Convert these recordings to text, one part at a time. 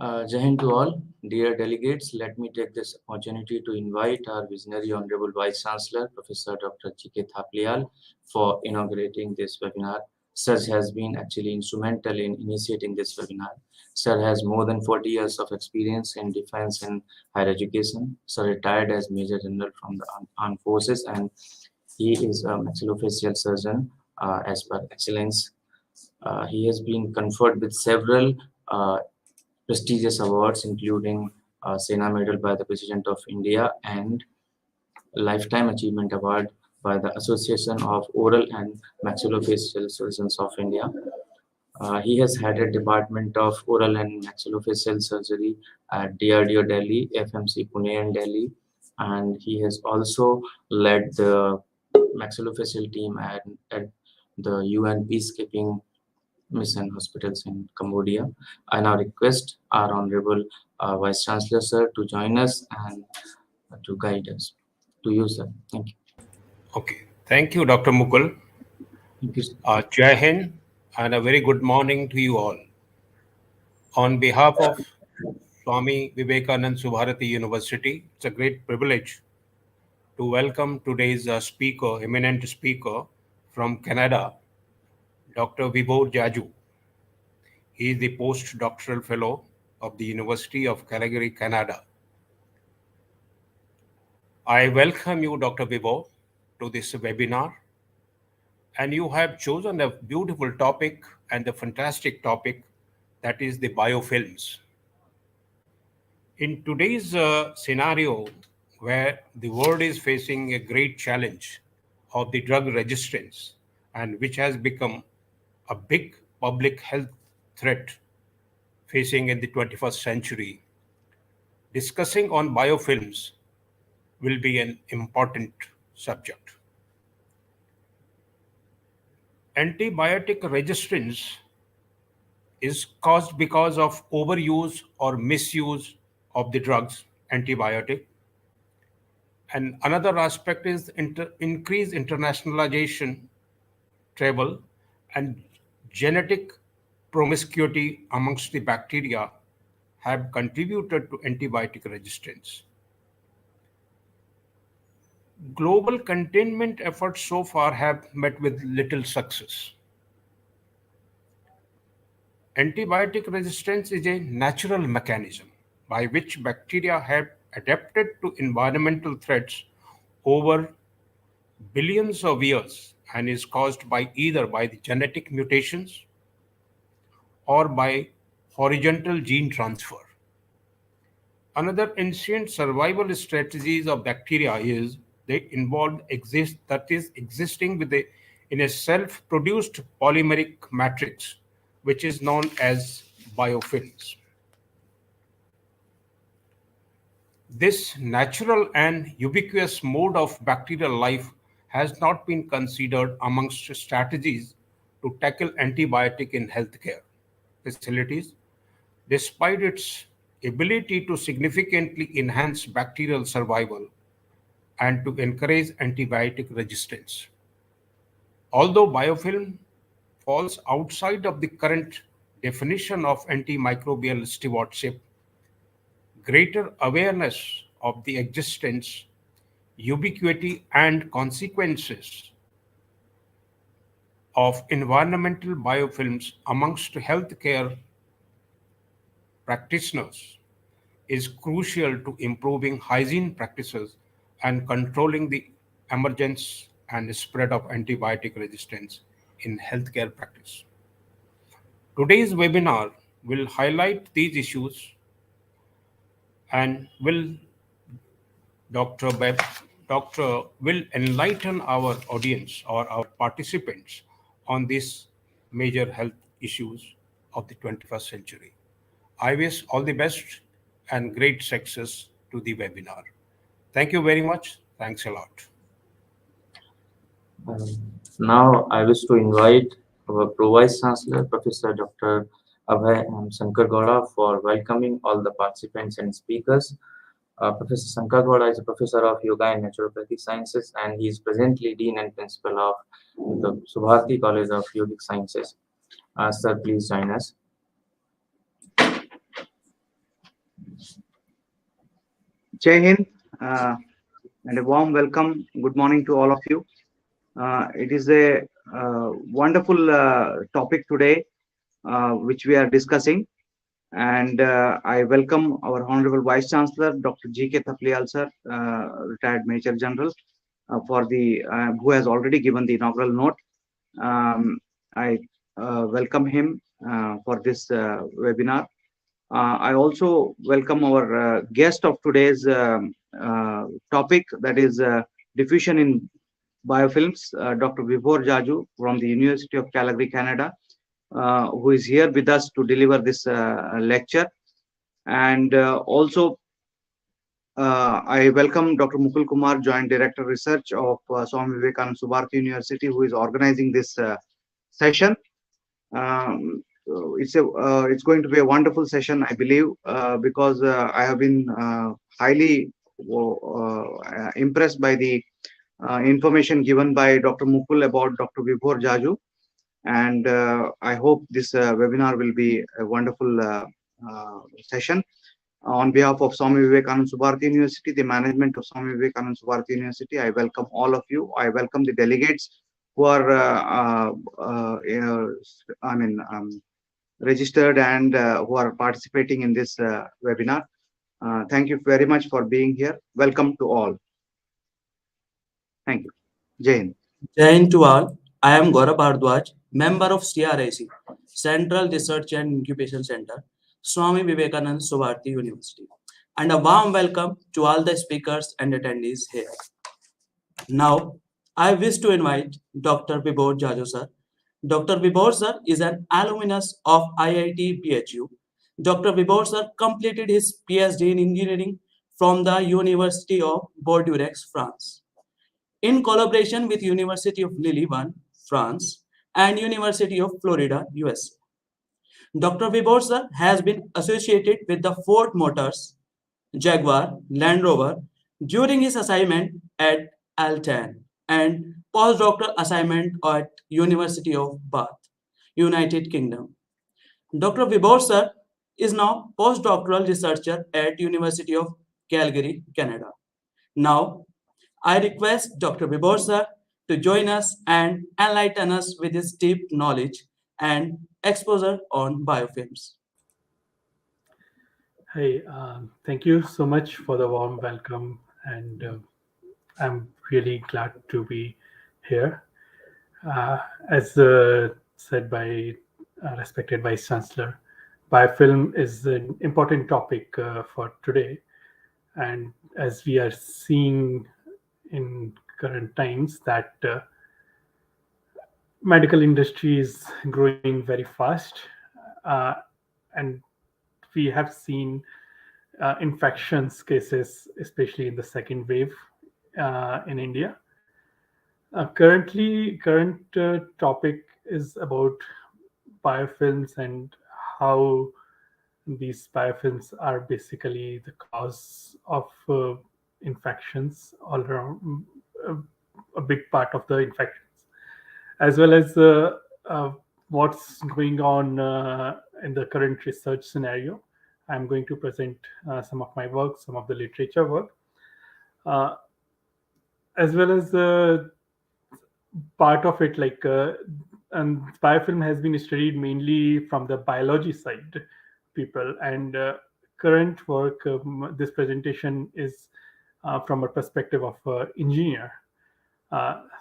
Jai Hind to all. Dear delegates, let me take this opportunity to invite our visionary Honorable Vice Chancellor, Professor Dr. G.K. Thapliyal, for inaugurating this webinar. Sir has been actually instrumental in initiating this webinar. Sir has more than 40 years of experience in defense and higher education. Sir retired as Major General from the Armed Forces, and he is a maxillofacial surgeon as per excellence. He has been conferred with several prestigious awards, including Sena Medal by the President of India and Lifetime Achievement Award by the Association of Oral and Maxillofacial Surgeons of India. He has headed Department of Oral and Maxillofacial Surgery at DRDO Delhi, FMC Pune and Delhi, and he has also led the maxillofacial team at the UN peacekeeping mission hospitals in Cambodia. I now request our Honorable Vice Chancellor, sir, to join us and to guide us. To you, sir. Thank you. Okay. Thank you, Dr. Mukul. Thank you, sir. Jai Hind, and a very good morning to you all. On behalf of Swami Vivekanand Subharati University, it's a great privilege to welcome today's speaker, eminent speaker from Canada, Dr. Vibhor Jaju. He is the postdoctoral fellow of the University of Calgary, Canada. I welcome you, Dr. Vibhor, to this webinar. And you have chosen a beautiful topic and a fantastic topic, that is the biofilms. In today's scenario, where the world is facing a great challenge of the drug resistance, and which has become a big public health threat facing in the 21st century, discussing on biofilms will be an important subject. Antibiotic resistance is caused because of overuse or misuse of the drugs, antibiotic. And another aspect is increased internationalization, travel, and genetic promiscuity amongst the bacteria have contributed to antibiotic resistance. Global containment efforts so far have met with little success. Antibiotic resistance is a natural mechanism by which bacteria have adapted to environmental threats over billions of years and is caused by either by the genetic mutations or by horizontal gene transfer. Another ancient survival strategies of bacteria is they involve existing in a self-produced polymeric matrix, which is known as biofilms. This natural and ubiquitous mode of bacterial life has not been considered amongst strategies to tackle antibiotic in healthcare facilities, despite its ability to significantly enhance bacterial survival and to encourage antibiotic resistance. Although biofilm falls outside of the current definition of antimicrobial stewardship, greater awareness of the existence, ubiquity, and consequences of environmental biofilms amongst healthcare practitioners is crucial to improving hygiene practices and controlling the emergence and spread of antibiotic resistance in healthcare practice. Today's webinar will highlight these issues and Dr. will enlighten our audience or our participants on these major health issues of the 21st century. I wish all the best and great success to the webinar. Thank you very much. Thanks a lot. Now I wish to invite our Pro-Vice Chancellor, Professor Dr. Abhay Shankar Gowda, for welcoming all the participants and speakers. Professor Shankar Gowda is a professor of Yoga and Naturopathic Sciences, and he is presently Dean and Principal of the Subharati College of Yogic Sciences. Sir, please join us. Jai Hind, and a warm welcome. Good morning to all of you. It is a wonderful topic today, which we are discussing. And I welcome our Honorable Vice Chancellor, Dr. G.K. Thapliyal, sir, retired Major General, who has already given the inaugural note. I welcome him for this webinar. I also welcome our guest of today's topic, that is diffusion in biofilms, Dr. Vibhor Jaju from the University of Calgary, Canada, who is here with us to deliver this lecture. And also, I welcome Dr. Mukul Kumar, Joint Director Research of Swami Vivekananda Subharati University, who is organizing this session. It's going to be a wonderful session, I believe, because I have been highly impressed by the information given by Dr. Mukul about Dr. Vibhor Jaju, and I hope this webinar will be a wonderful session. On behalf of Swami Vivekananda Subharati University, the management of Swami Vivekananda Subharati University, I welcome all of you. I welcome the delegates who are, registered and who are participating in this webinar. Thank you very much for being here. Welcome to all. Thank you. Jai Hind. Jai Hind to all. I am Gaurav Bhardwaj, member of CRIC, Central Research and Incubation Center, Swami Vivekananda Subharati University, and a warm welcome to all the speakers and attendees here. Now, I wish to invite Dr. Vibhor Jaju sir. Dr. Vibhor sir is an alumnus of IIT BHU. Dr. Vibhor sir completed his PhD in engineering from the University of Bordeaux, France, in collaboration with University of Lille, France, and University of Florida, USA. Dr. Vibhor sir has been associated with the Ford Motors, Jaguar, Land Rover during his assignment at Altan and postdoctoral assignment at University of Bath, United Kingdom. Dr. Vibhor sir is now postdoctoral researcher at University of Calgary, Canada. Now, I request Dr. Vibhor sir to join us and enlighten us with his deep knowledge and exposure on biofilms. Hey, thank you so much for the warm welcome, and I'm really glad to be here. As said by respected Vice Chancellor, biofilm is an important topic for today, and as we are seeing in current times that medical industry is growing very fast, and we have seen infections cases, especially in the second wave in India. Current topic is about biofilms and how these biofilms are basically the cause of infections all around, a big part of the infections, as well as what's going on in the current research scenario. I'm going to present some of my work, some of the literature work, as well as part of it, and biofilm has been studied mainly from the biology side people, and current work, this presentation is from a perspective of engineer.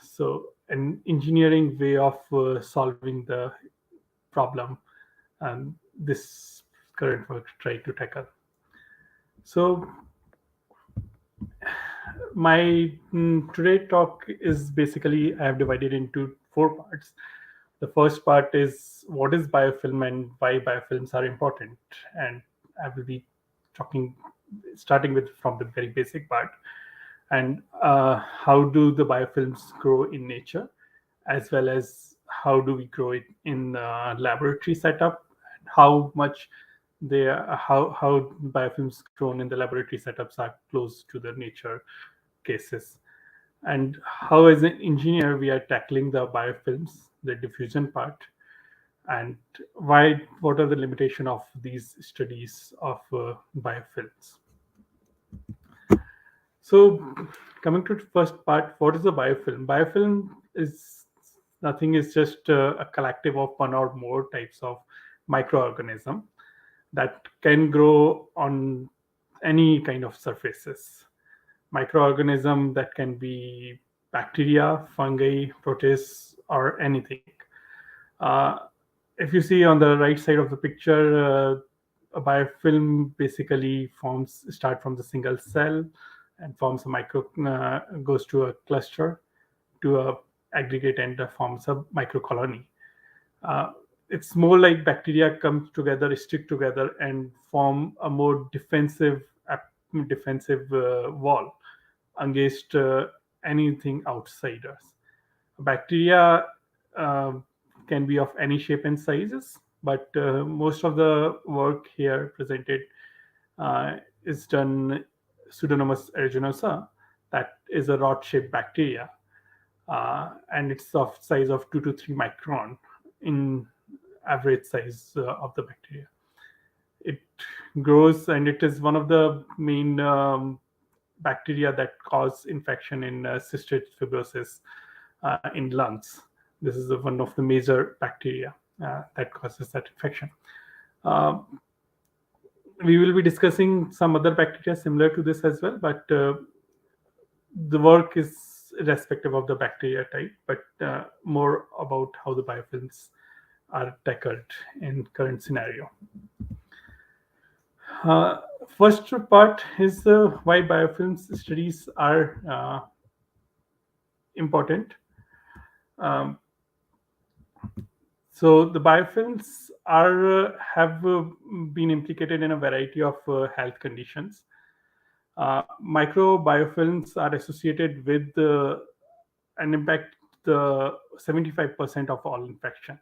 So an engineering way of solving the problem, and this current work try to tackle. So my today talk is basically, I have divided into 4 parts. The first part is what is biofilm and why biofilms are important, and I will be starting with from the very basic part, and how do the biofilms grow in nature, as well as how do we grow it in laboratory setup, and how much they are, how biofilms grown in the laboratory setups are close to the nature cases, and how as an engineer we are tackling the biofilms, the diffusion part, and what are the limitation of these studies of biofilms. So, coming to the first part, what is a biofilm? Biofilm is nothing, is just a collective of one or more types of microorganism that can grow on any kind of surfaces. Microorganism that can be bacteria, fungi, protists, or anything. Uh, if you see on the right side of the picture, a biofilm basically start from the single cell and forms a goes to a cluster, to a aggregate, and forms a microcolony. Uh, it's more like bacteria come together, stick together, and form a more defensive wall against anything outsiders. Bacteria uh, can be of any shape and sizes, but most of the work here presented is done Pseudomonas aeruginosa, that is a rod-shaped bacteria, and it's of size of 2 to 3 micron in average size of the bacteria. It grows, and it is one of the main bacteria that cause infection in cystic fibrosis in lungs. This is one of the major bacteria that causes that infection. Uh, we will be discussing some other bacteria similar to this as well, but the work is irrespective of the bacteria type, but more about how the biofilms are tackled in current scenario. First part is why biofilms studies are important. So the biofilms have been implicated in a variety of health conditions. Microbiofilms are associated with and impact the 75% of all infection.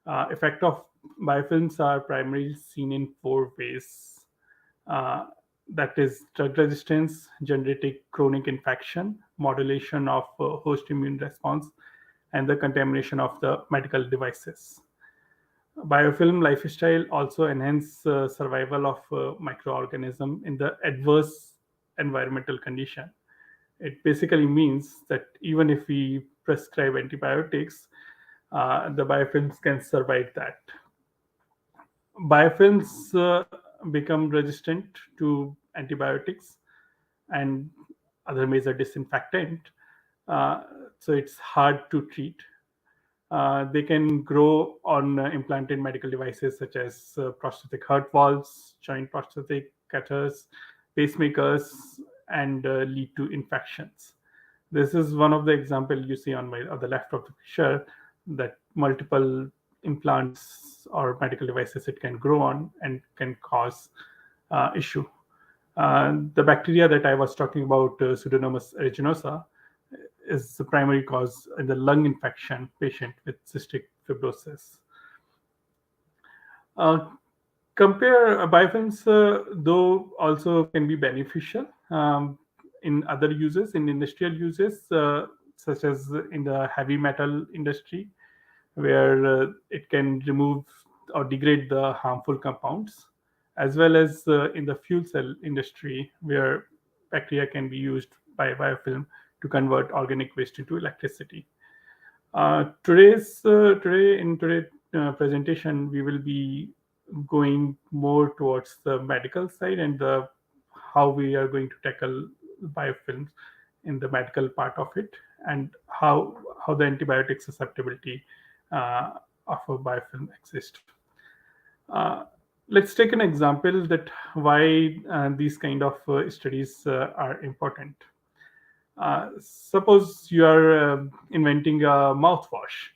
Effect of biofilms are primarily seen in 4 ways. That is drug resistance, genetic chronic infection, modulation of host immune response, and the contamination of the medical devices. Biofilm lifestyle also enhance survival of microorganism in the adverse environmental condition. It basically means that even if we prescribe antibiotics, the biofilms can survive that. Biofilms become resistant to antibiotics and other major disinfectant, so it's hard to treat. They can grow on implanted medical devices such as prosthetic heart valves, joint prosthetic catheters, pacemakers, and lead to infections. This is one of the examples you see on the left of the picture, that multiple implants or medical devices it can grow on and can cause issue. The bacteria that I was talking about, Pseudomonas aeruginosa, is the primary cause in the lung infection patient with cystic fibrosis. Compare biofilms, though, also can be beneficial in other uses, in industrial uses, such as in the heavy metal industry, where it can remove or degrade the harmful compounds, as well as in the fuel cell industry, where bacteria can be used by biofilm to convert organic waste into electricity. Today's presentation, we will be going more towards the medical side and how we are going to tackle biofilms in the medical part of it, and how the antibiotic susceptibility of a biofilm exists. Let's take an example that why these kind of studies are important. Suppose you are inventing a mouthwash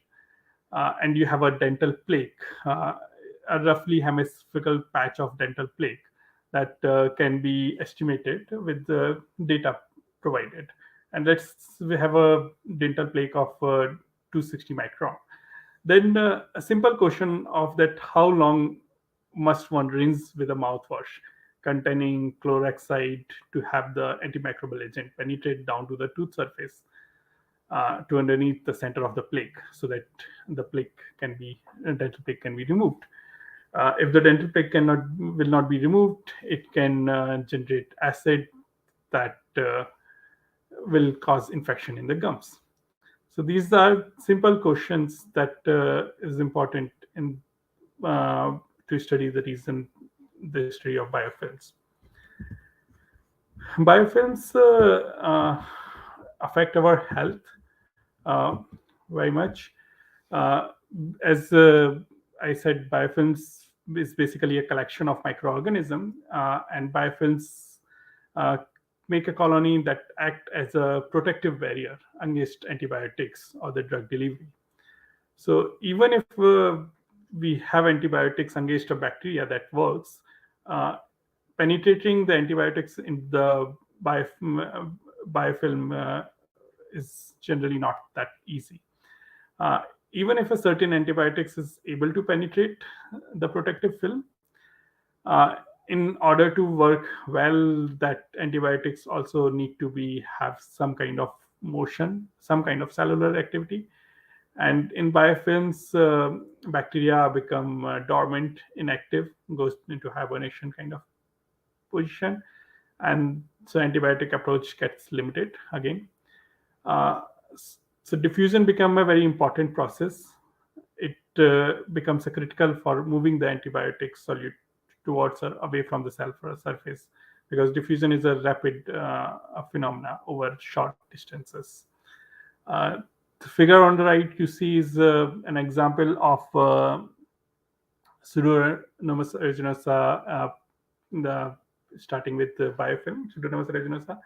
and you have a dental plaque, a roughly hemispherical patch of dental plaque that can be estimated with the data provided. And we have a dental plaque of 260 micron. Then a simple question of that: how long must one rinse with a mouthwash containing chloroxide to have the antimicrobial agent penetrate down to the tooth surface to underneath the center of the plaque, so that the dental plaque can be removed. If the dental plaque will not be removed, it can generate acid that will cause infection in the gums. So these are simple questions that is important in to study the history of biofilms. Biofilms affect our health very much. As I said, biofilms is basically a collection of microorganisms, and biofilms make a colony that act as a protective barrier against antibiotics or the drug delivery. So even if we have antibiotics against a bacteria that works, penetrating the antibiotics in the biofilm is generally not that easy. Even if a certain antibiotics is able to penetrate the protective film, in order to work well, that antibiotics also need to have some kind of motion, some kind of cellular activity. And in biofilms, bacteria become dormant, inactive, goes into hibernation kind of position, and so antibiotic approach gets limited again. So diffusion become a very important process. It becomes a critical for moving the antibiotic solute towards or away from the cell surface, because diffusion is a rapid phenomena over short distances. The figure on the right you see is an example of Pseudomonas aeruginosa, starting with the biofilm, Pseudomonas aeruginosa,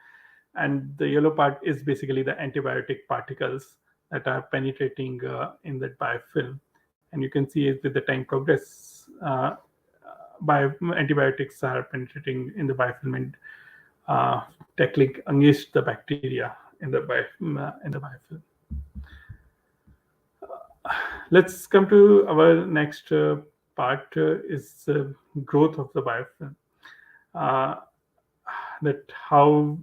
and the yellow part is basically the antibiotic particles that are penetrating in that biofilm. And you can see as with the time progress, antibiotics are penetrating in the biofilm and tackling against the bacteria in the biofilm. Let's come to our next part, is growth of the biofilm. That how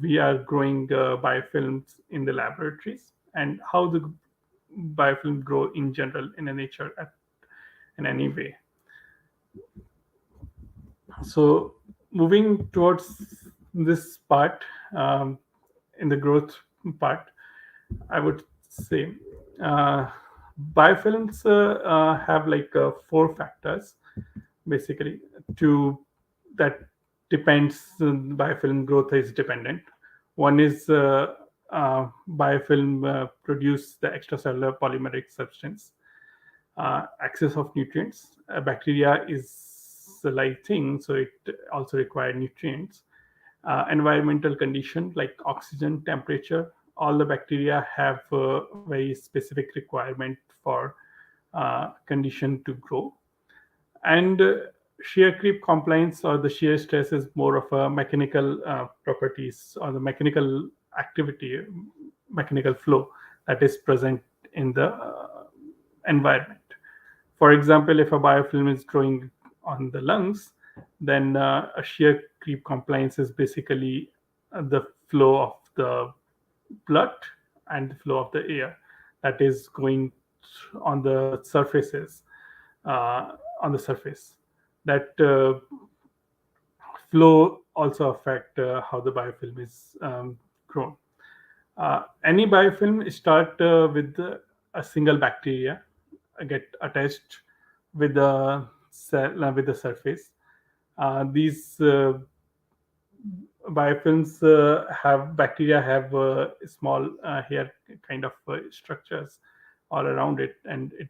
we are growing biofilms in the laboratories, and how the biofilm grow in general in a nature in any way. So moving towards this part, in the growth part, I would say biofilms have like 4 factors basically that depends. Biofilm growth is dependent. One is biofilm produce the extracellular polymeric substance, access of nutrients. Bacteria is a live thing, so it also requires nutrients. Environmental condition like oxygen, temperature. All the bacteria have a very specific requirement for condition to grow. And shear creep compliance or the shear stress is more of a mechanical properties or the mechanical activity, mechanical flow that is present in the environment. For example, if a biofilm is growing on the lungs, then a shear creep compliance is basically the flow of the blood and the flow of the air that is going on the surfaces, on the surface. That flow also affect how the biofilm is grown. Any biofilm start with a single bacteria, get attached with the cell, with the surface. These biofilms bacteria have small hair kind of structures all around it, and it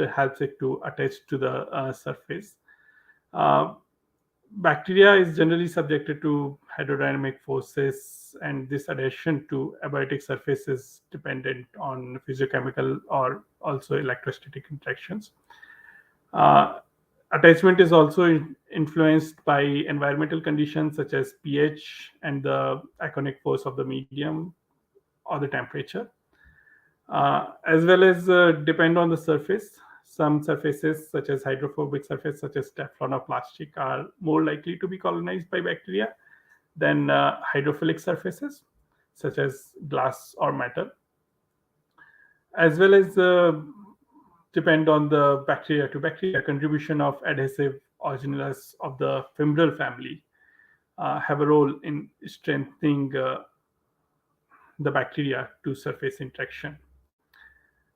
helps it to attach to the surface. Bacteria is generally subjected to hydrodynamic forces, and this adhesion to abiotic surface is dependent on physiochemical or also electrostatic interactions. Attachment is also influenced by environmental conditions such as pH and the ionic force of the medium or the temperature, as well as depend on the surface. Some surfaces, such as hydrophobic surface, such as Teflon or plastic, are more likely to be colonized by bacteria than hydrophilic surfaces, such as glass or metal, as well as depend on the bacteria to bacteria contribution of adhesive organelles of the fimbral family have a role in strengthening the bacteria to surface interaction.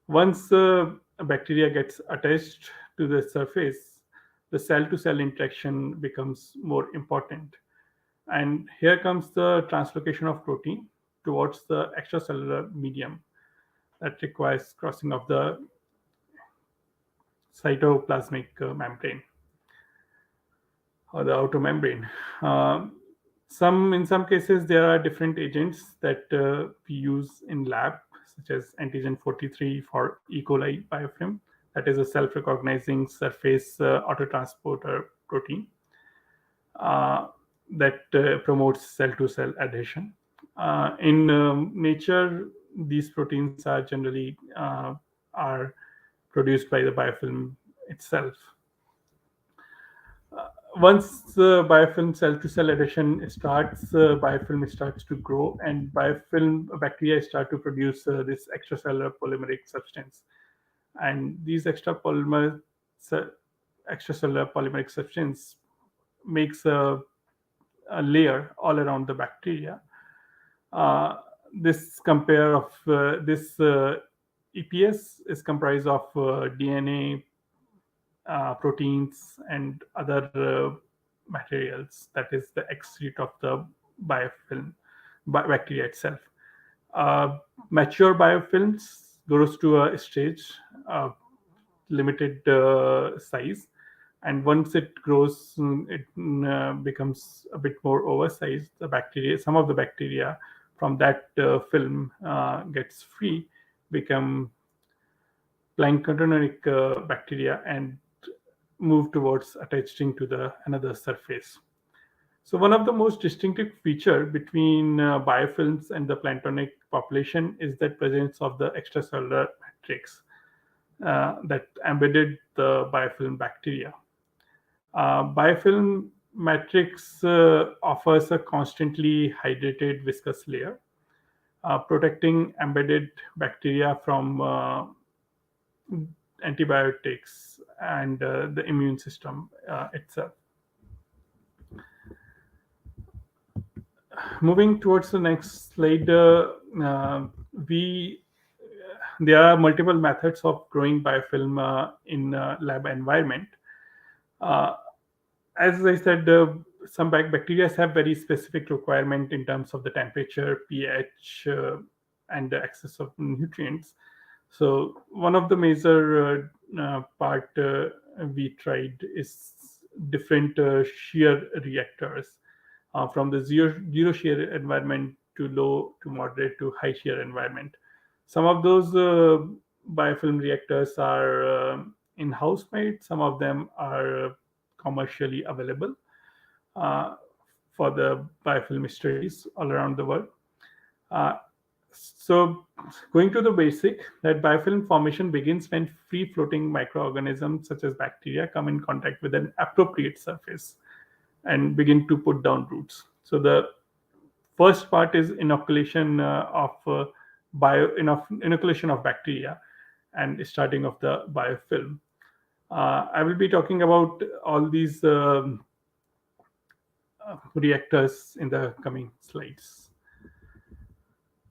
Once a bacteria gets attached to the surface, the cell-to-cell interaction becomes more important. And here comes the translocation of protein towards the extracellular medium that requires crossing of the cytoplasmic membrane or the outer membrane. In some cases, there are different agents that we use in lab, such as antigen 43 for E. coli biofilm, that is a self-recognizing surface autotransporter protein that promotes cell-to-cell adhesion. In nature, these proteins are generally are produced by the biofilm itself. Once the biofilm cell-to-cell adhesion starts, biofilm starts to grow, and biofilm bacteria start to produce this extracellular polymeric substance. And these extracellular polymeric substance makes a layer all around the bacteria. This EPS is comprised of DNA, proteins, and other materials. That is the excrete of the biofilm bacteria itself. Mature biofilms grows to a stage of limited size, and once it grows, it becomes a bit more oversized. Some of the bacteria from that film gets free, become planktonic bacteria, and move towards attaching to another surface. So one of the most distinctive feature between biofilms and the planktonic population is the presence of the extracellular matrix that embedded the biofilm bacteria. Biofilm matrix offers a constantly hydrated viscous layer, protecting embedded bacteria from antibiotics and the immune system itself. Moving towards the next slide, there are multiple methods of growing biofilm in lab environment. As I said, some bacteria have very specific requirement in terms of the temperature, pH, and the access of nutrients. So one of the major part we tried is different shear reactors from the zero shear environment to low to moderate to high shear environment. Some of those biofilm reactors are in-house made. Some of them are commercially available for the biofilm studies all around the world. So going to the basic, that biofilm formation begins when free-floating microorganisms such as bacteria come in contact with an appropriate surface and begin to put down roots. So the first part is inoculation of bacteria and starting of the biofilm. I will be talking about all these reactors in the coming slides.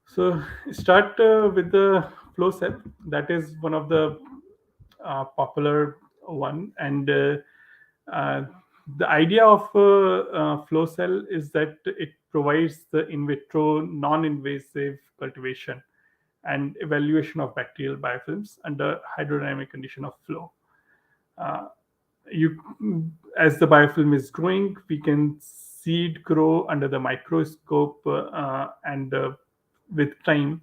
So start with the flow cell. That is one of the popular one, and the idea of flow cell is that it provides the in vitro non-invasive cultivation and evaluation of bacterial biofilms under hydrodynamic condition of flow. As the biofilm is growing, we can see it grow under the microscope, and with time,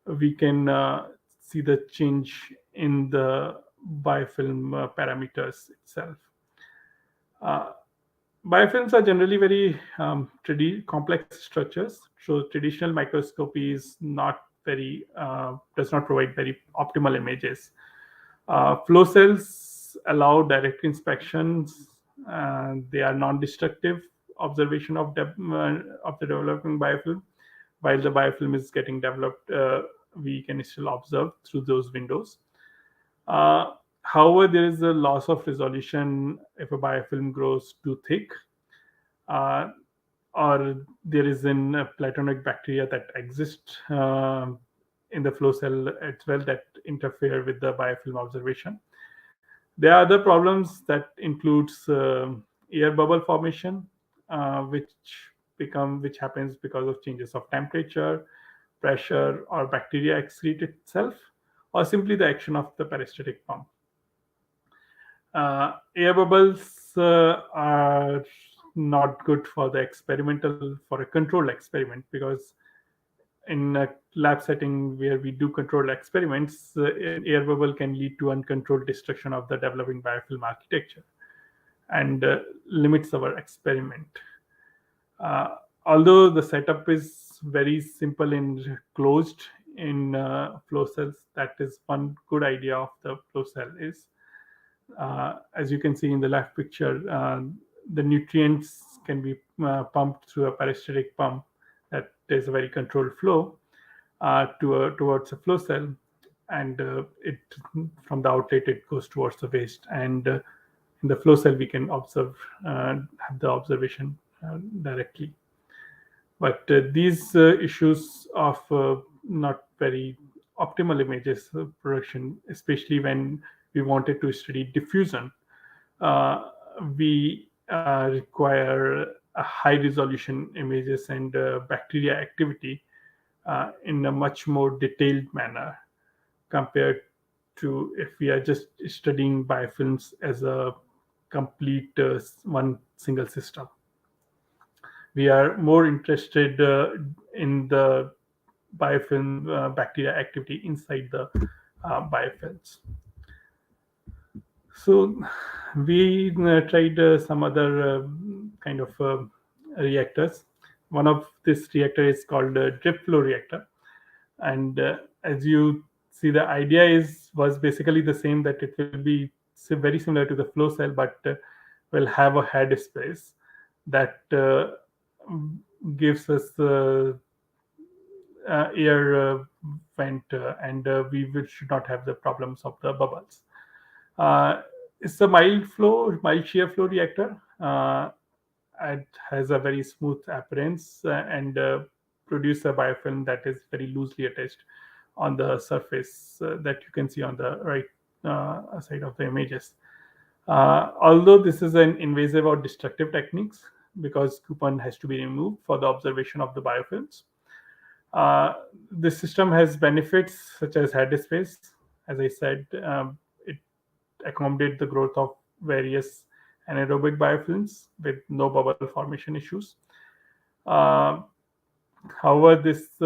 we can see the change in the biofilm parameters itself. Biofilms are generally very complex structures, so traditional microscopy is does not provide very optimal images. Flow cells allow direct inspections. They are non-destructive observation of the developing biofilm. While the biofilm is getting developed, we can still observe through those windows. However, there is a loss of resolution if a biofilm grows too thick. or there is a platonic bacteria that exist in the flow cell as well that interfere with the biofilm observation. There are other problems that includes air bubble formation, which happens because of changes of temperature, pressure, or bacteria excrete itself, or simply the action of the peristaltic pump. Air bubbles are not good for a controlled experiment, because in a lab setting where we do controlled experiments, an air bubble can lead to uncontrolled destruction of the developing biofilm architecture and limits our experiment. Although the setup is very simple and closed in flow cells, that is one good idea of the flow cell is, as you can see in the left picture, the nutrients can be pumped through a peristaltic pump that is a very controlled flow towards a flow cell, and it from the outlet it goes towards the waste, and in the flow cell we can observe have the observation directly. But these issues of not very optimal images production, especially when we wanted to study diffusion, we require a high resolution images and bacteria activity in a much more detailed manner compared to if we are just studying biofilms as a complete one single system. We are more interested in the biofilm bacteria activity inside the biofilms. So we tried some other kind of reactors. One of this reactor is called drip flow reactor, and as you see, the idea was basically the same, that it will be very similar to the flow cell, but will have a head space that gives us air vent, and we should not have the problems of the bubbles. It's a mild shear flow reactor. It has a very smooth appearance and produce a biofilm that is very loosely attached on the surface that you can see on the right side of the images. Although this is an invasive or destructive techniques, because coupon has to be removed for the observation of the biofilms. This system has benefits such as head space. As I said, it accommodates the growth of various anaerobic biofilms with no bubble formation issues. However, this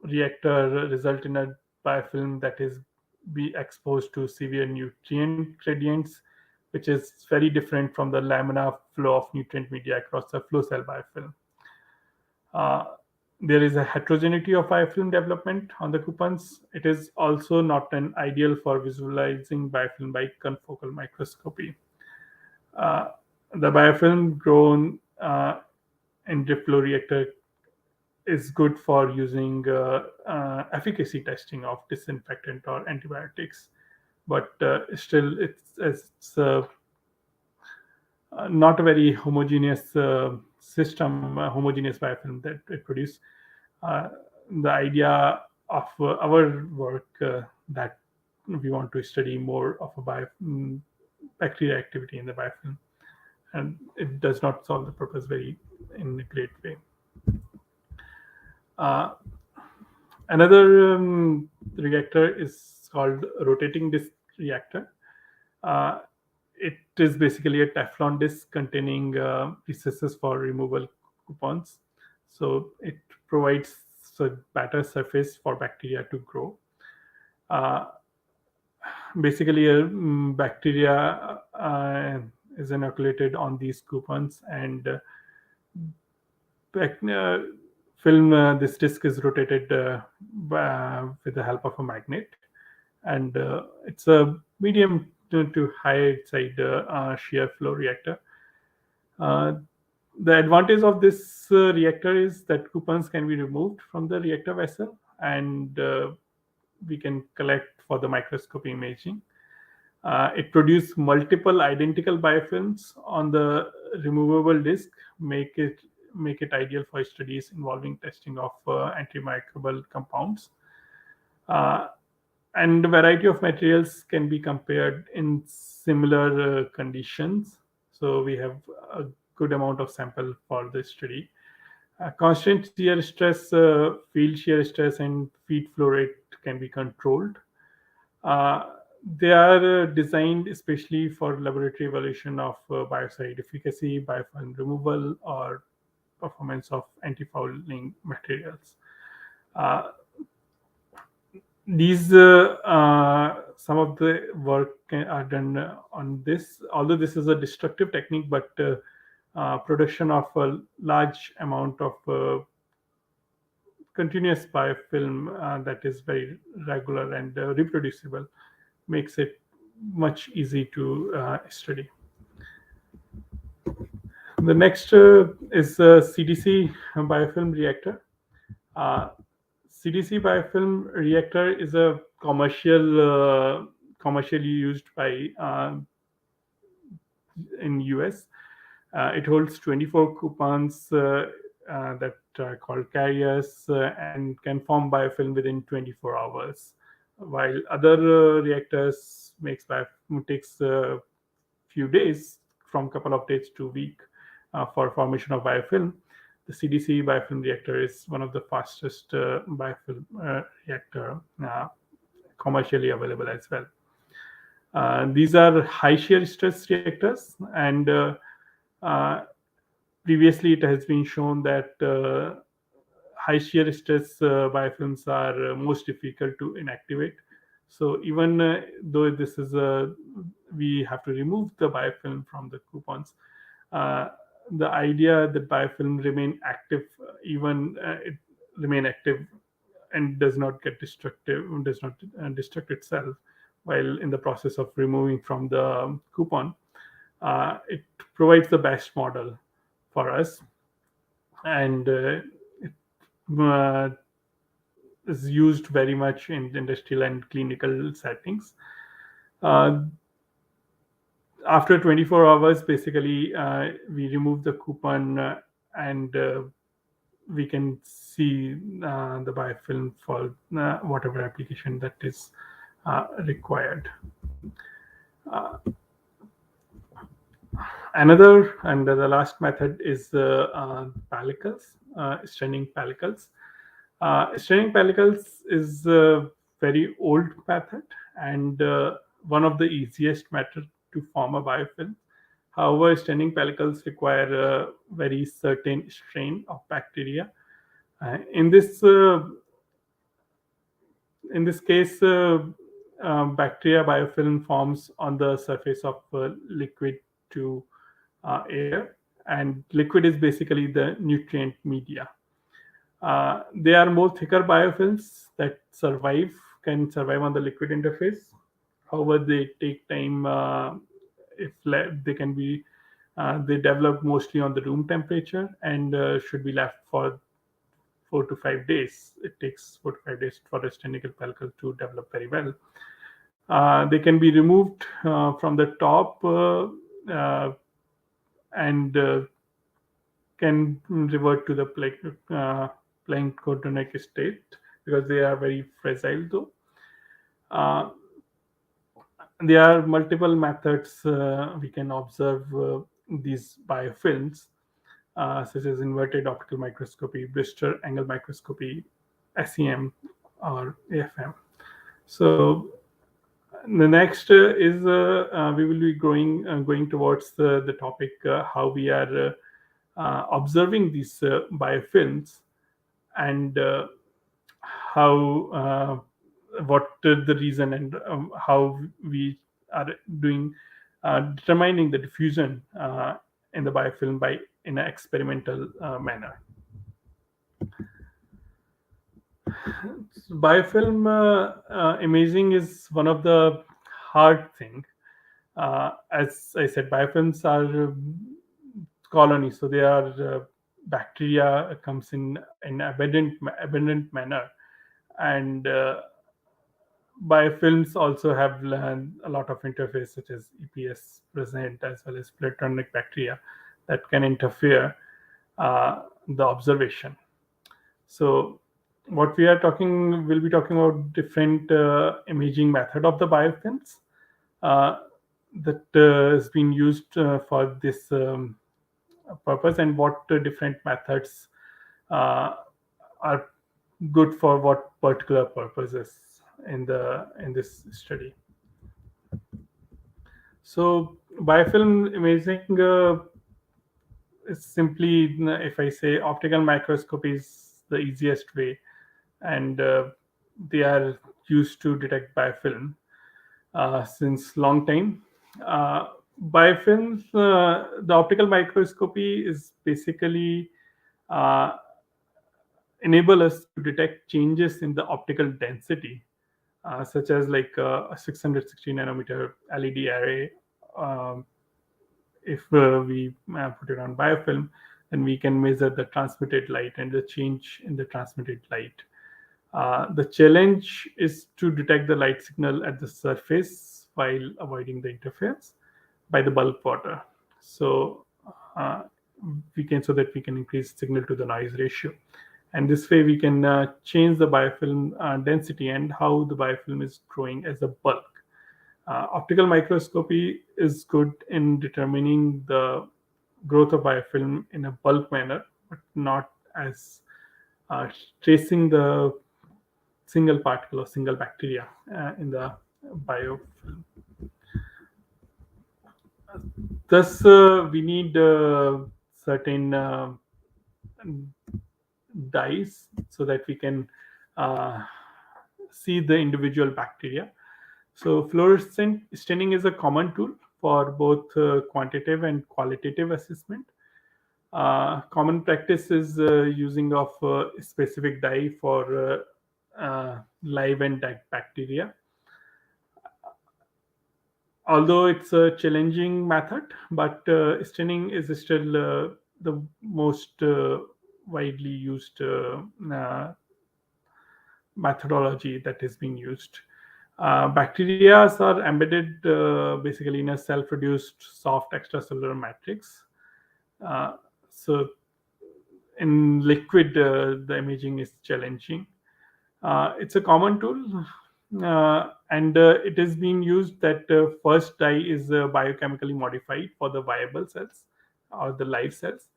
reactor result in a biofilm that is be exposed to severe nutrient gradients, which is very different from the laminar flow of nutrient media across the flow cell biofilm. There is a heterogeneity of biofilm development on the coupons. It is also not an ideal for visualizing biofilm by confocal microscopy. The biofilm grown in drip flow reactor is good for using efficacy testing of disinfectant or antibiotics, but still it's not a very homogeneous system, homogeneous biofilm that it produces. The idea of our work that we want to study more of a bacteria activity in the biofilm, and it does not solve the purpose in a great way. Another reactor is called rotating disc reactor. It is basically a Teflon disc containing recesses for removal coupons. So it provides a better surface for bacteria to grow. Basically, bacteria is inoculated on these coupons, and this disc is rotated with the help of a magnet, and it's a medium to high side shear flow reactor. The advantage of this reactor is that coupons can be removed from the reactor vessel, and we can collect for the microscopy imaging. It produces multiple identical biofilms on the removable disc, make it ideal for studies involving testing of antimicrobial compounds. And a variety of materials can be compared in similar conditions. So we have a good amount of sample for this study. Constant shear stress, field shear stress, and feed flow rate can be controlled. They are designed especially for laboratory evaluation of biocide efficacy, biofilm removal, or performance of antifouling materials. These some of the work are done on this. Although this is a destructive technique, but production of a large amount of continuous biofilm that is very regular and reproducible makes it much easy to study. The next is Cdc Biofilm Reactor. Cdc Biofilm Reactor is a commercially used by in US. It holds 24 coupons that are called carriers and can form biofilm within 24 hours. While other reactors takes a few days, from couple of days to a week, for formation of biofilm. The Cdc Biofilm Reactor is one of the fastest biofilm reactor commercially available as well. These are high shear stress reactors, and previously it has been shown that high shear stress biofilms are most difficult to inactivate. So even though this is we have to remove the biofilm from the coupons, the idea that biofilm remain active, it remain active and does not get destructive, does not destruct itself while in the process of removing from the coupon, it provides the best model for us, and it is used very much in industrial and clinical settings. After 24 hours, basically, we remove the coupon and we can see the biofilm for whatever application that is required. Another and the last method is pellicles, staining pellicles. Staining pellicles is a very old method and one of the easiest methods to form a biofilm. However, staining pellicles require a very certain strain of bacteria. In this case, bacteria biofilm forms on the surface of liquid to air, and liquid is basically the nutrient media. They are more thicker biofilms that can survive on the liquid interface. However, they take time. They can be they develop mostly on the room temperature and should be left for 4 to 5 days. It takes 4 to 5 days for a staining pellicle to develop very well. They can be removed from the top and can revert to the planktonic state because they are very fragile though. There are multiple methods we can observe these biofilms, such as inverted optical microscopy, blister angle microscopy, SEM, or AFM. So the next is we will be going towards the topic how we are observing these biofilms and how what the reason and how we are doing determining the diffusion in the biofilm in an experimental manner. Biofilm imaging is one of the hard thing. As I said, biofilms are colonies, so they are bacteria comes in abundant manner, and biofilms also have a lot of interface, such as EPS present as well as platonic bacteria that can interfere. the observation. So what we'll be talking about different imaging method of the biofilms that has been used for this purpose, and what different methods are good for what particular purposes in this study. So biofilm imaging is simply, if I say, optical microscopy is the easiest way, and they are used to detect biofilm since long time. Biofilms, the optical microscopy is basically uh, enable us to detect changes in the optical density, such as like a 660 nanometer LED array. Um, if we put it on biofilm, then we can measure the transmitted light and the change in the transmitted light. The challenge is to detect the light signal at the surface while avoiding the interference by the bulk water. So uh, so that we can increase signal to the noise ratio, and this way we can change the biofilm density and how the biofilm is growing as a bulk. Optical microscopy is good in determining the growth of biofilm in a bulk manner, but not as tracing the single particle or single bacteria in the biofilm. Thus, we need certain dyes so that we can uh, see the individual bacteria. So fluorescent staining is a common tool for both quantitative and qualitative assessment. Common practice is using of specific dye for live and dead bacteria. Although it's a challenging method, but staining is still the most widely used methodology that is being used. Bacteria are embedded basically in a self-reduced soft extracellular matrix. So in liquid, the imaging is challenging. It's a common tool, and it is being used that first dye is biochemically modified for the viable cells or the live cells,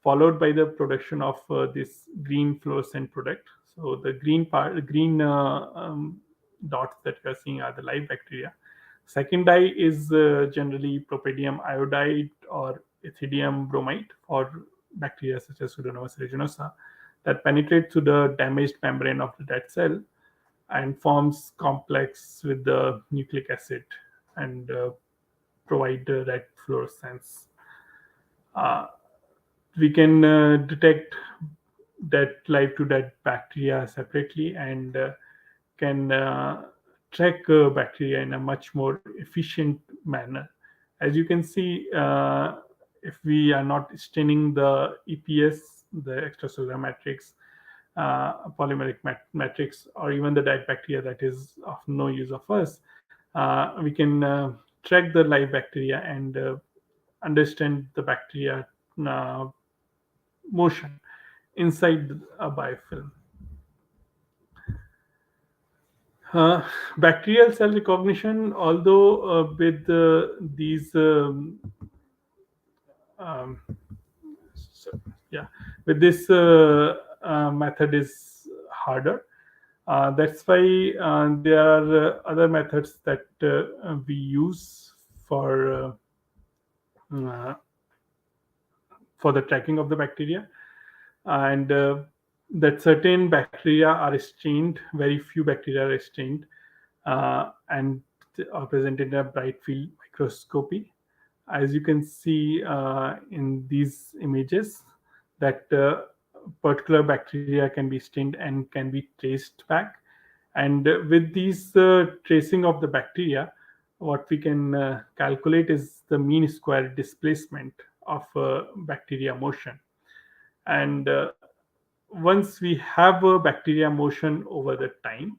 followed by the production of this green fluorescent product. So the green dots that we are seeing are the live bacteria. Second dye is generally propadium iodide or ethidium bromide for bacteria such as Pseudomonas aeruginosa that penetrate through the damaged membrane of the dead cell and forms complex with the nucleic acid and provide red fluorescence. We can detect that live to dead bacteria separately, and can track bacteria in a much more efficient manner. As you can see, if we are not staining the EPS, the extracellular matrix, polymeric matrix, or even the dead bacteria that is of no use of us, we can track the live bacteria and understand the bacteria motion inside a biofilm. Bacterial cell recognition, although with these um, so, yeah, with this method is harder. That's why there are other methods that we use uh, for the tracking of the bacteria, and that certain bacteria are stained. Very few bacteria are stained, and are presented in a bright field microscopy. As you can see in these images, that particular bacteria can be stained and can be traced back. And with these tracing of the bacteria, what we can calculate is the mean square displacement of bacteria motion. And once we have a bacteria motion over the time,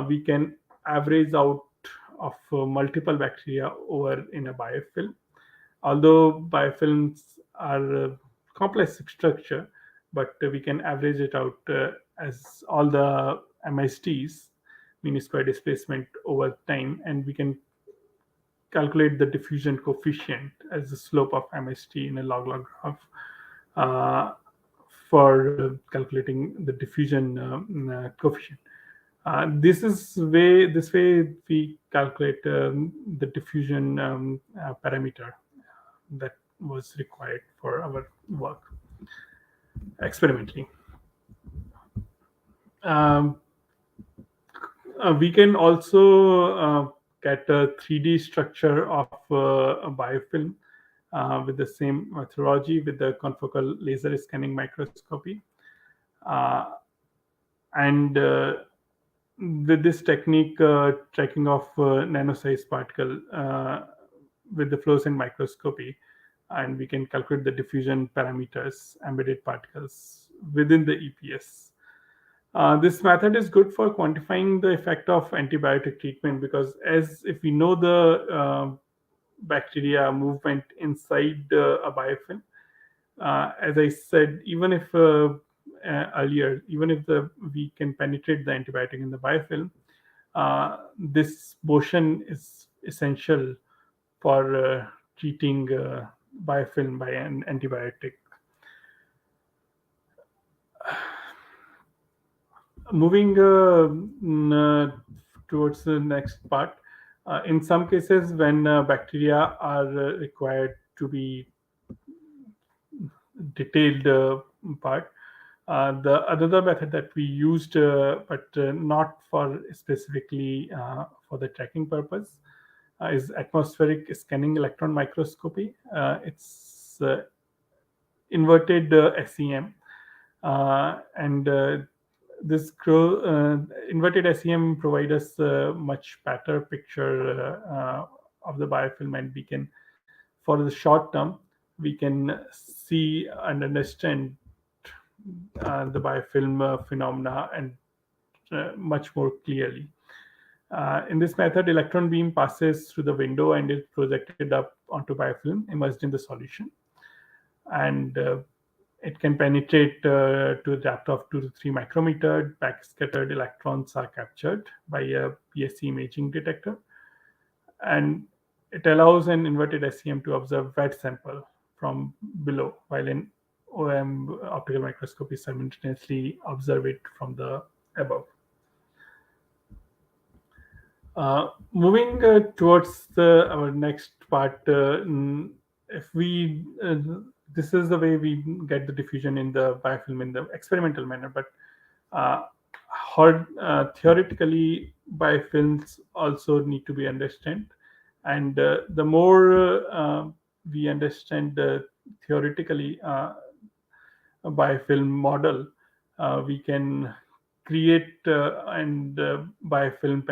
we can average out of multiple bacteria over in a biofilm. Although biofilms are complex structure, but we can average it out as all the MSTs, mean square displacement, over time, and we can calculate the diffusion coefficient as the slope of MST in a log-log graph for calculating the diffusion coefficient. This way we calculate the diffusion parameter that was required for our work experimentally. We can also get a 3D structure of a biofilm with the same methodology with the confocal laser scanning microscopy. And with this technique, tracking of nano-sized particle with the fluorescent microscopy, and we can calculate the diffusion parameters, embedded particles within the EPS. This method is good for quantifying the effect of antibiotic treatment, because as if we know the bacteria movement inside a biofilm, as I said, even if earlier, even if we can penetrate the antibiotic in the biofilm, this motion is essential for treating biofilm by an antibiotic. Moving towards the next part, in some cases when bacteria are required to be detailed part, the other method that we used, but not for specifically for the tracking purpose, is atmospheric scanning electron microscopy. It's inverted SEM, and this inverted SEM provides us a much better picture of the biofilm, and we can, for the short term, we can see and understand the biofilm phenomena and much more clearly. In this method, electron beam passes through the window and is projected up onto biofilm immersed in the solution, and it can penetrate to a depth of 2 to 3 micrometer. Backscattered electrons are captured by a PSC imaging detector, and it allows an inverted SEM to observe wet sample from below, while an OM optical microscopy simultaneously observe it from the above. Moving towards our next part, if we this is the way we get the diffusion in the biofilm in the experimental manner, but theoretically biofilms also need to be understood, and the more we understand theoretically a biofilm model, we can create and biofilm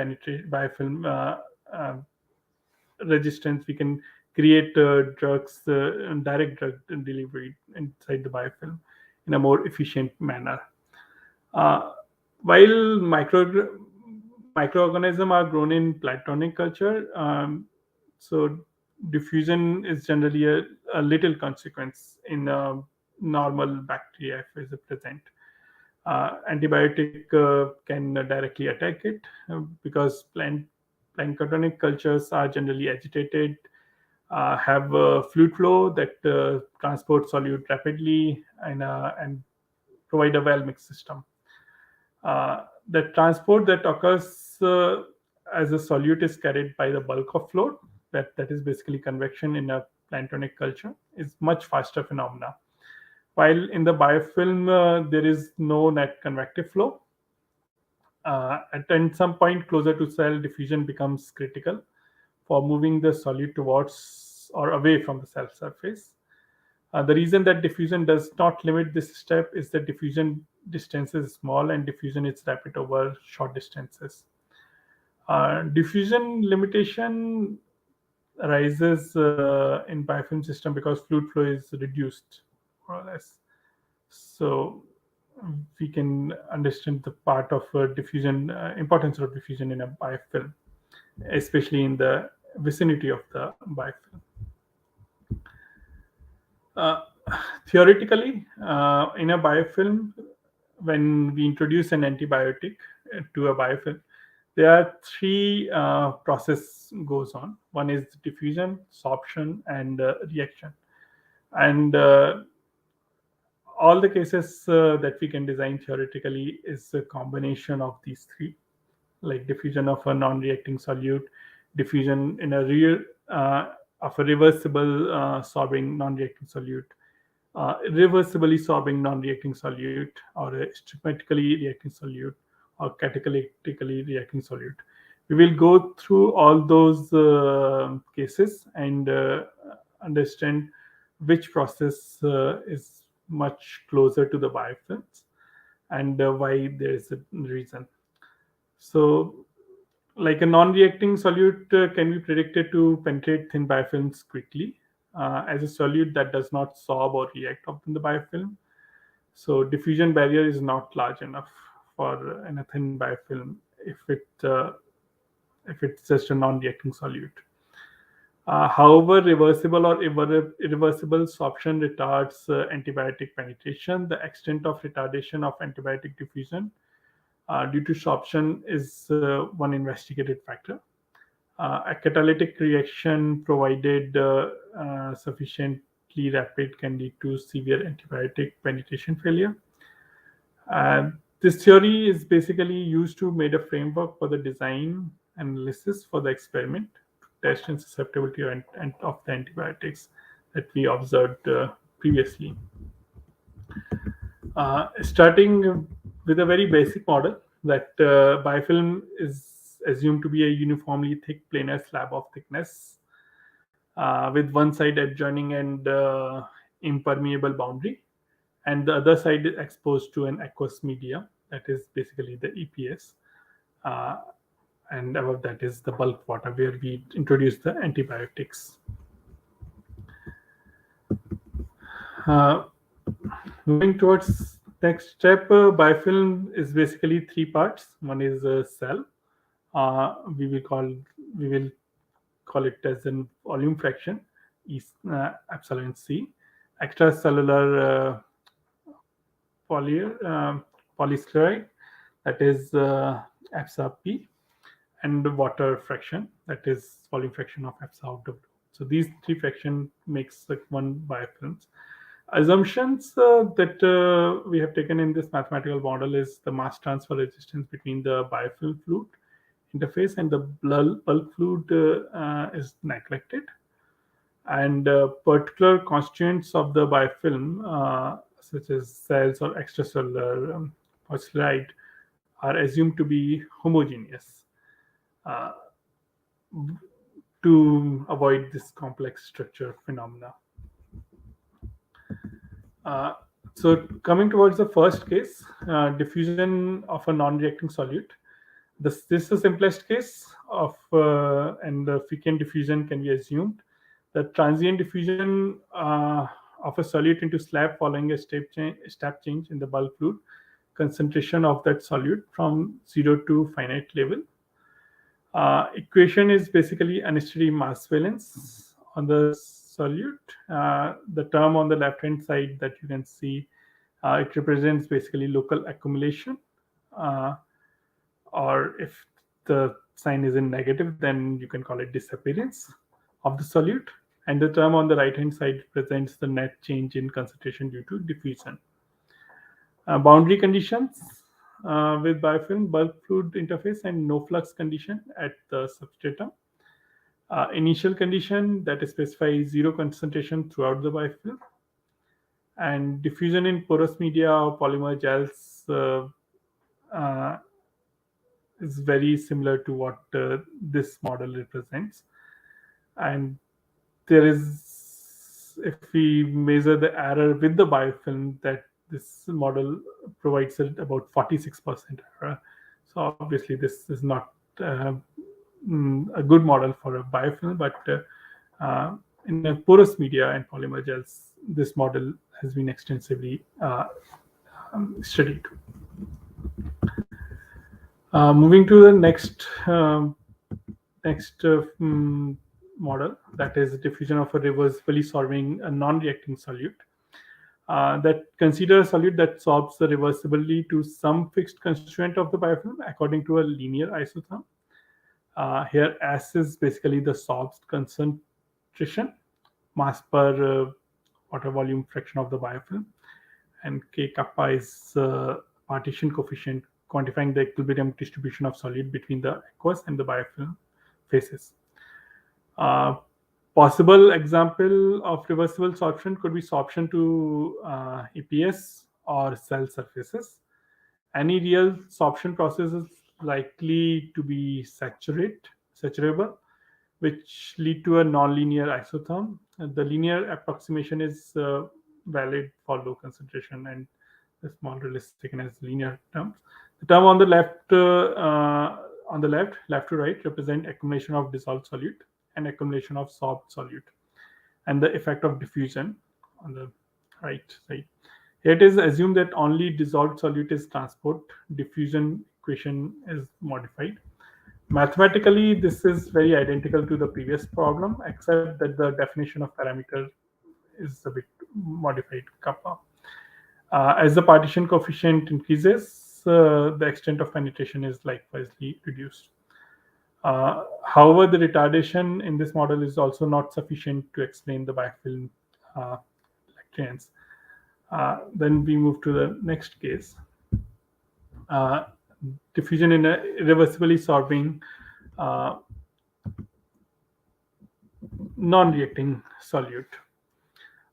resistance. We can create drugs, direct drug delivery inside the biofilm in a more efficient manner. While microorganisms are grown in platonic culture, so diffusion is generally a little consequence in normal bacteria if it is present. Antibiotic can directly attack it because planktonic cultures are generally agitated, have fluid flow that transports solute rapidly, and provide a well-mixed system. The transport that occurs as a solute is carried by the bulk of flow, that is basically convection in a planktonic culture, is much faster phenomena. While in the biofilm, there is no net convective flow. At some point closer to cell, diffusion becomes critical for moving the solute towards or away from the cell surface. The reason that diffusion does not limit this step is that diffusion distance is small and diffusion is rapid over short distances. Diffusion limitation arises in biofilm system because fluid flow is reduced, more or less. So we can understand the part of diffusion, importance of diffusion in a biofilm, especially in the vicinity of the biofilm. theoretically, in a biofilm, when we introduce an antibiotic to a biofilm, there are three process goes on. One is diffusion, sorption, and reaction. And all the cases that we can design theoretically is a combination of these three, like diffusion of a non-reacting solute, diffusion in a real of a reversible sorbing non-reacting solute, irreversibly sorbing non-reacting solute, or a stigmatically reacting solute, or catalytically reacting solute. We will go through all those cases and understand which process is much closer to the biofilms and why there is a reason. So, like a non-reacting solute can be predicted to penetrate thin biofilms quickly as a solute that does not sorb or react often the biofilm. So diffusion barrier is not large enough for in a thin biofilm if it's just a non-reacting solute. However, reversible or irreversible sorption retards antibiotic penetration. The extent of retardation of antibiotic diffusion due to sorption is one investigated factor. A catalytic reaction provided sufficiently rapid can lead to severe antibiotic penetration failure. This theory is basically used to make a framework for the design analysis for the experiment to test in susceptibility of the antibiotics that we observed previously. Starting with a very basic model that biofilm is assumed to be a uniformly thick planar slab of thickness with one side adjoining and impermeable boundary, and the other side is exposed to an aqueous media, that is basically the EPS, and above that is the bulk water where we introduce the antibiotics. Moving towards next step, biofilm is basically three parts. One is a cell. We will call it as an volume fraction, epsilon C. Extracellular polysaccharidide, that is epsilon P, and the water fraction, that is volume fraction of epsilon W. So these three fractions makes like one biofilms. Assumptions that we have taken in this mathematical model is the mass transfer resistance between the biofilm fluid interface and the bulk fluid is neglected, and particular constituents of the biofilm such as cells or extracellular polysaccharides are assumed to be homogeneous to avoid this complex structure phenomena. So coming towards the first case, diffusion of a non-reacting solute. This is the simplest case of, and the frequent diffusion can be assumed. The transient diffusion of a solute into slab following a step change in the bulk fluid concentration of that solute from 0 to finite level. Equation is basically unsteady mass balance on the solute. The term on the left hand side that you can see, it represents basically local accumulation, or if the sign is in negative, then you can call it disappearance of the solute. And the term on the right hand side represents the net change in concentration due to diffusion. Boundary conditions with biofilm, bulk fluid interface, and no flux condition at the substratum. Initial condition that specifies zero concentration throughout the biofilm, and diffusion in porous media or polymer gels is very similar to what this model represents. And there is, if we measure the error with the biofilm, that this model provides about 46% error. So obviously this is not a good model for a biofilm, but in the porous media and polymer gels, this model has been extensively studied. Moving to the next model, that is diffusion of a reversibly sorbing a non-reacting solute. that consider a solute that sorbs the reversibility to some fixed constituent of the biofilm according to a linear isotherm. Here S is basically the sorbed concentration, mass per water volume fraction of the biofilm, and K kappa is partition coefficient quantifying the equilibrium distribution of solute between the aqueous and the biofilm phases. Possible example of reversible sorption could be sorption to EPS or cell surfaces. Any real sorption process is likely to be saturable, which lead to a nonlinear isotherm. And the linear approximation is valid for low concentration, and the small release taken as linear terms. The term on the left, left to right, represent accumulation of dissolved solute and accumulation of sorbed solute, and the effect of diffusion on the right side. Here it is assumed that only dissolved solute is transport. Diffusion equation is modified. Mathematically, this is very identical to the previous problem, except that the definition of parameter is a bit modified, kappa. As the partition coefficient increases, the extent of penetration is likewise reduced. However, the retardation in this model is also not sufficient to explain the biofilm lectins. Then we move to the next case. Diffusion in a irreversibly sorbing non-reacting solute.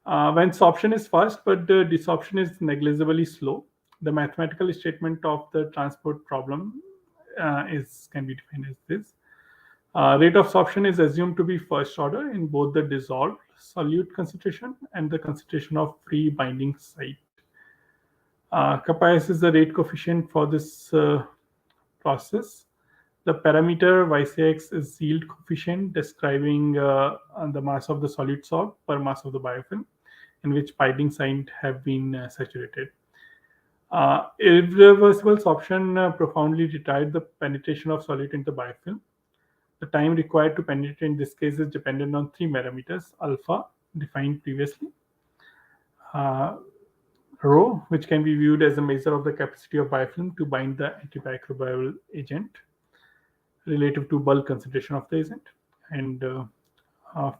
When sorption is fast, but the desorption is negligibly slow, the mathematical statement of the transport problem can be defined as this. Rate of sorption is assumed to be first order in both the dissolved solute concentration and the concentration of free binding site. Kappa S is the rate coefficient for this process. The parameter YCX is yield coefficient describing the mass of the solute sorbed per mass of the biofilm in which binding site have been saturated. Irreversible sorption profoundly retarded the penetration of solute into biofilm. The time required to penetrate in this case is dependent on three parameters: alpha, defined previously, rho, which can be viewed as a measure of the capacity of biofilm to bind the antimicrobial agent relative to bulk concentration of the agent, and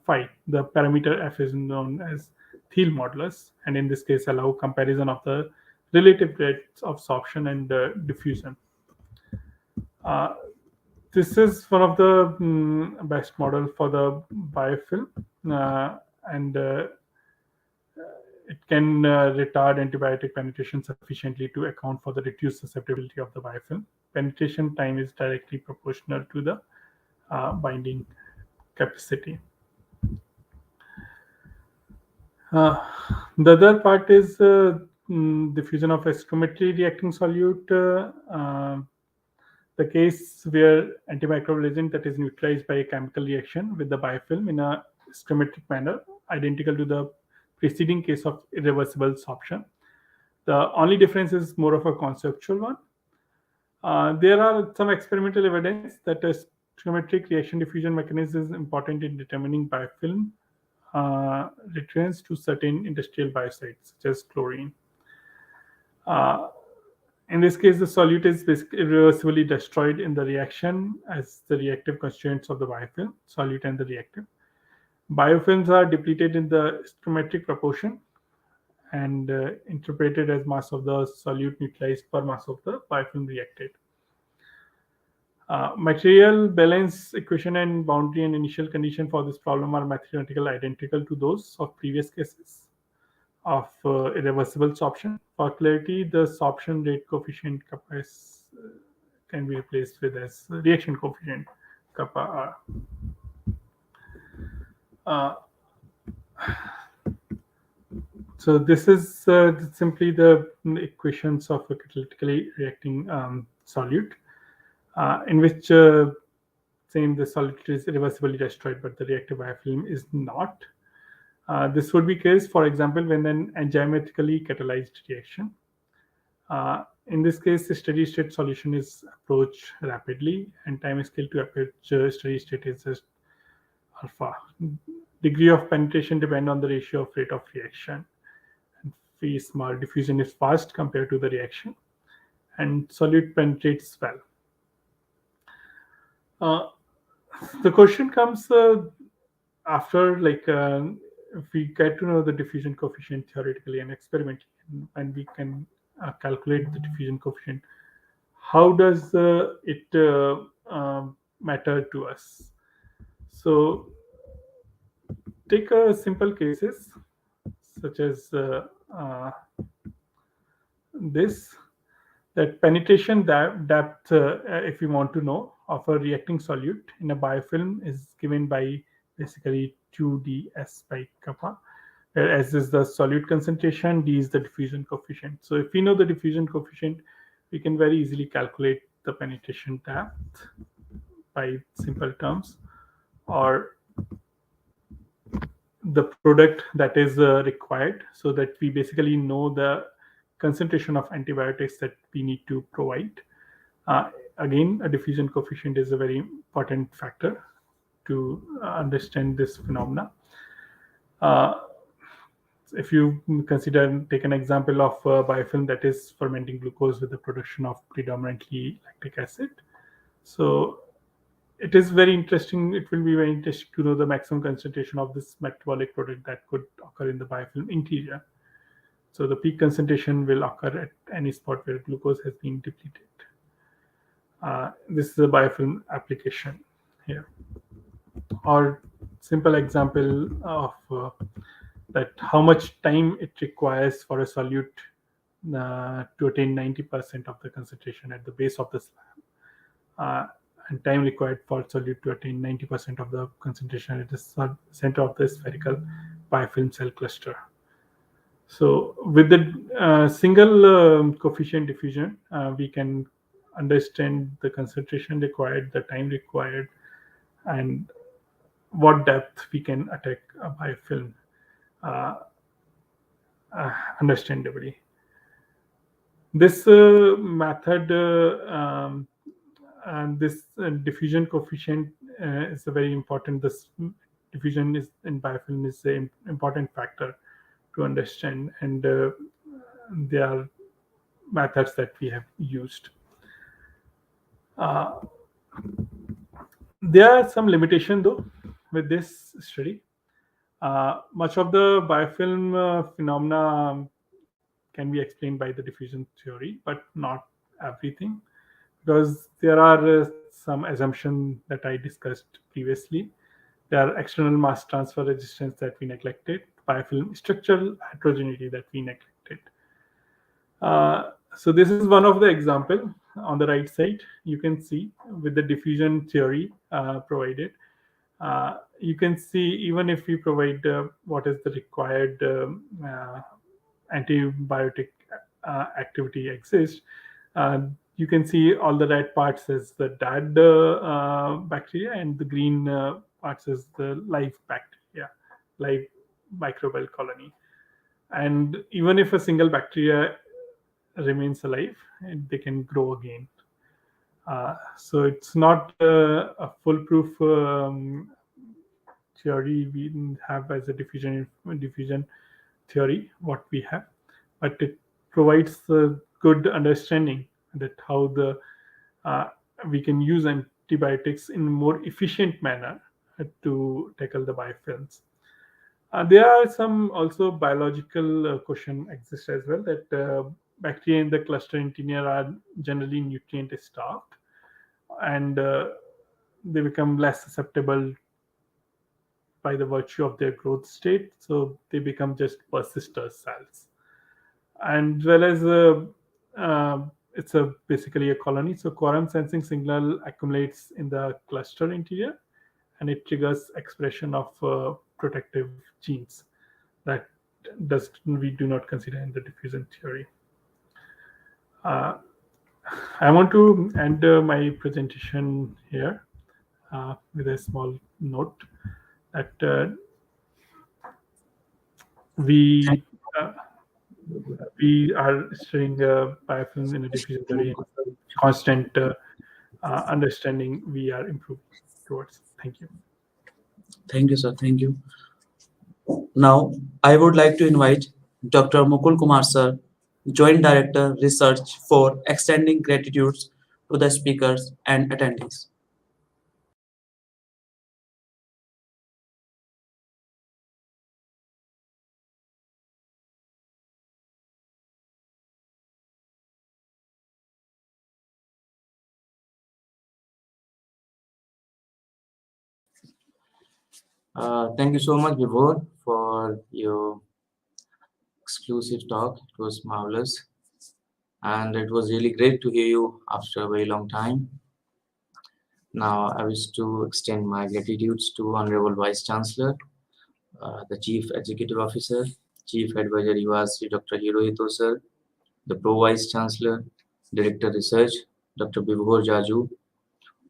phi, the parameter F is known as Thiel modulus, and in this case allow comparison of the relative rates of sorption and diffusion. This is one of the best model for the biofilm, and it can retard antibiotic penetration sufficiently to account for the reduced susceptibility of the biofilm. Penetration time is directly proportional to the binding capacity. The other part is diffusion of excrementary reacting solute. The case where antimicrobial agent that is neutralized by a chemical reaction with the biofilm in a schematic manner, identical to the preceding case of irreversible sorption. The only difference is more of a conceptual one. There are some experimental evidence that a schematic reaction diffusion mechanism is important in determining biofilm returns to certain industrial biocides, such as chlorine. In this case, the solute is basically irreversibly destroyed in the reaction as the reactive constituents of the biofilm, solute and the reactive. Biofilms are depleted in the stoichiometric proportion and interpreted as mass of the solute neutralized per mass of the biofilm reacted. Material balance equation and boundary and initial condition for this problem are mathematically identical to those of previous cases of irreversible sorption. For clarity, the sorption rate coefficient kappa S can be replaced with as reaction coefficient kappa R. So this is simply the equations of a catalytically reacting solute, in which same the solute is irreversibly destroyed, but the reactive biofilm is not. This would be case, for example, when an enzymatically catalyzed reaction. In this case, the steady state solution is approached rapidly, and time scale to approach steady state is just alpha. Degree of penetration depend on the ratio of rate of reaction. And very small. Diffusion is fast compared to the reaction, and solute penetrates well. The question comes after, like, if we get to know the diffusion coefficient theoretically and experimentally, and we can calculate the diffusion coefficient, how does it matter to us? So take simple cases such as this, that penetration depth, if we want to know, of a reacting solute in a biofilm is given by basically 2ds by kappa, where S is the solute concentration, D is the diffusion coefficient. So if we know the diffusion coefficient, we can very easily calculate the penetration depth by simple terms, or the product that is required, so that we basically know the concentration of antibiotics that we need to provide. Again, a diffusion coefficient is a very important factor to understand this phenomena. If you take an example of a biofilm that is fermenting glucose with the production of predominantly lactic acid. So it is very interesting. It will be very interesting to know the maximum concentration of this metabolic product that could occur in the biofilm interior. So the peak concentration will occur at any spot where glucose has been depleted. This is a biofilm application here. Or simple example of that how much time it requires for a solute to attain 90% of the concentration at the base of the slab, and time required for solute to attain 90% of the concentration at the center of the spherical biofilm cell cluster. So with the single coefficient diffusion, we can understand the concentration required, the time required, and what depth we can attack a biofilm understandably. This method and this diffusion coefficient is a very important. This diffusion is in biofilm is an important factor to understand, and there are methods that we have used. There are some limitations though with this study. Much of the biofilm phenomena can be explained by the diffusion theory, but not everything, because there are some assumptions that I discussed previously. There are external mass transfer resistance that we neglected, biofilm structural heterogeneity that we neglected. So this is one of the example on the right side. You can see with the diffusion theory provided. You can see even if we provide what is the required antibiotic activity exists, you can see all the red parts as the dead bacteria, and the green parts as the live bacteria, live microbial colony. And even if a single bacteria remains alive, they can grow again. So it's not a foolproof theory we have as a diffusion theory, what we have, but it provides a good understanding that how the we can use antibiotics in a more efficient manner to tackle the biofilms. There are some also biological question exist as well, that bacteria in the cluster interior are generally nutrient starved, and they become less susceptible by the virtue of their growth state, so they become just persister cells. And well as it's basically a colony, so quorum sensing signal accumulates in the cluster interior, and it triggers expression of protective genes that we do not consider in the diffusion theory. I want to end my presentation here with a small note that we are studying biofilms in a diffusion theory, and constant understanding we are improving towards. Thank you. Thank you, sir. Thank you. Now, I would like to invite Dr. Mukul Kumar Sir, Joint Director, Research, for extending gratitudes to the speakers and attendees. Thank you so much, Vibhor, for your exclusive talk. It was marvelous. And it was really great to hear you after a very long time. Now, I wish to extend my gratitudes to Honorable Vice Chancellor, the Chief Executive Officer, Chief Advisor URC, Dr. Hirohito Sir, the Pro Vice Chancellor, Director Research, Dr. Vibhor Jaju,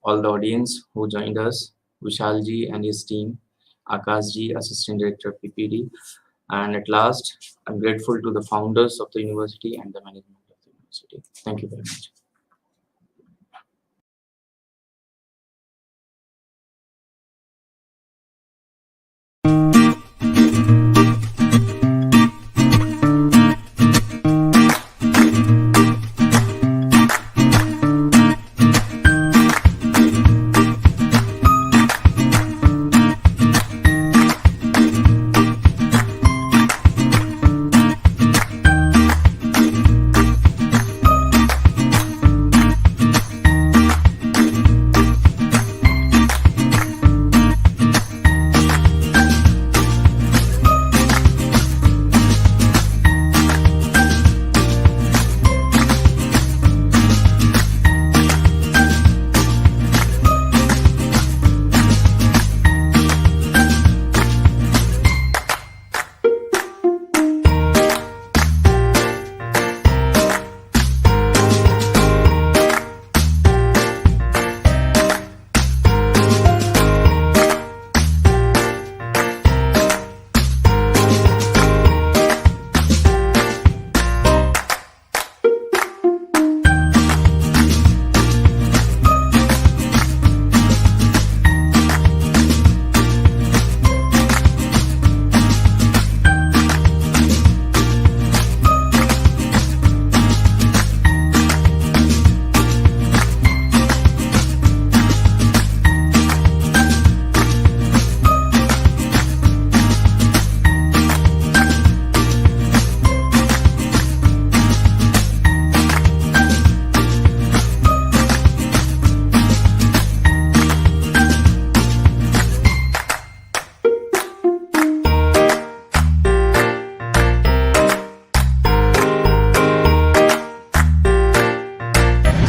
all the audience who joined us, Vishalji and his team, Akashji, Assistant Director PPD, and at last, I'm grateful to the founders of the university and the management of the university. Thank you very much.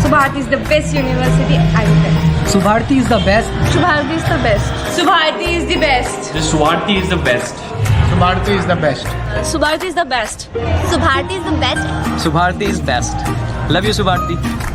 Subharti is the best university I would tell. Subharti is the best. Subharti is the best. Subharti is the best. Subharti is the best. Subharti is the best. Subharti is the best. Subharti is the best. Subharti is best. Love you, Subharti.